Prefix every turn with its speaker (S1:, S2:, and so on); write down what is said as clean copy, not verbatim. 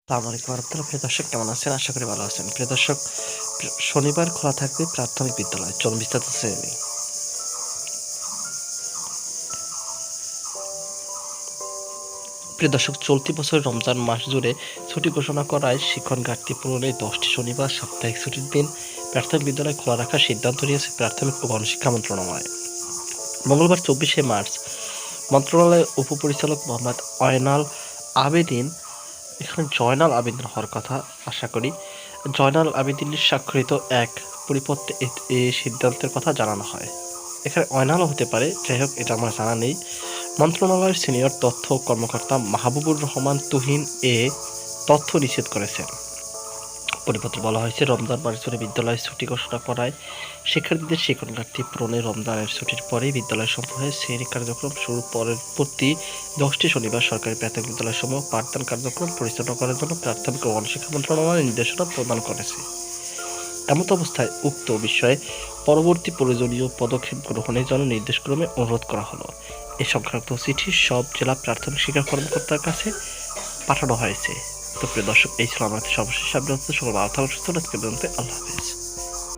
S1: আসসালামু আলাইকুম ওয়া প্রিয় দর্শক, কেমন আছেন? আশা করি ভালো আছেন। প্রিয় দর্শক, শনিবার খোলা থাকবে প্রাথমিক বিদ্যালয়। চলুন বিস্তারিত জেনে নিই। প্রিয় দর্শক, চলতি বছর রমজান মাস জুড়ে ছুটি ঘোষণা করায় শিক্ষণ ঘাটতি পূরণে 10টি শনিবার সাপ্তাহিক ছুটির দিন প্রাথমিক বিদ্যালয় খোলা রাখার সিদ্ধান্ত নিয়েছে প্রাথমিক ও গণশিক্ষা মন্ত্রণালয়। মঙ্গলবার 24শে মার্চ মন্ত্রণালয়ের উপপরিচালক মোহাম্মদ জয়নাল আবেদিন হওয়ার কথা আশা করি। জয়নাল আবেদিনের স্বাক্ষরিত এক পরিপত্রে এই সিদ্ধান্তের কথা জানানো হয়। এখানে অয়নালও হতে পারে, যাই হোক, এটা আমার জানা নেই। মন্ত্রণালয়ের সিনিয়র তথ্য কর্মকর্তা মাহবুবুর রহমান তুহিন তথ্য নিশ্চিত করেছেন। পরিপত্রে বলা হয়েছে, রমজান মাস জুড়ে বিদ্যালয় ছুটি ঘোষণা করায় শিক্ষার্থীদের শিক্ষণ ঘাটতি পূরণে রমজানের ছুটির পরেই বিদ্যালয়সমূহে শ্রেণী কার্যক্রম শুরু পরবর্তী 10টি শনিবার সরকারি প্রাথমিক বিদ্যালয়সমূহ পাঠদান কার্যক্রম পরিচালনা করার জন্য প্রাথমিক ও গণশিক্ষা মন্ত্রণালয় নির্দেশনা প্রদান করেছে। এমত অবস্থায় উক্ত বিষয়ে পরবর্তী প্রয়োজনীয় পদক্ষেপ গ্রহণের জন্য নির্দেশক্রমে অনুরোধ করা হলো। এ সংক্রান্ত চিঠি সব জেলা প্রাথমিক শিক্ষা কর্মকর্তার কাছে পাঠানো হয়েছে। তো প্রিয় দর্শক, এই ছিল আমাদের সর্বশেষ আপডেট। সকল ভালো থাকুন, সুস্থ থাকুন। আল্লাহ হাফেজ।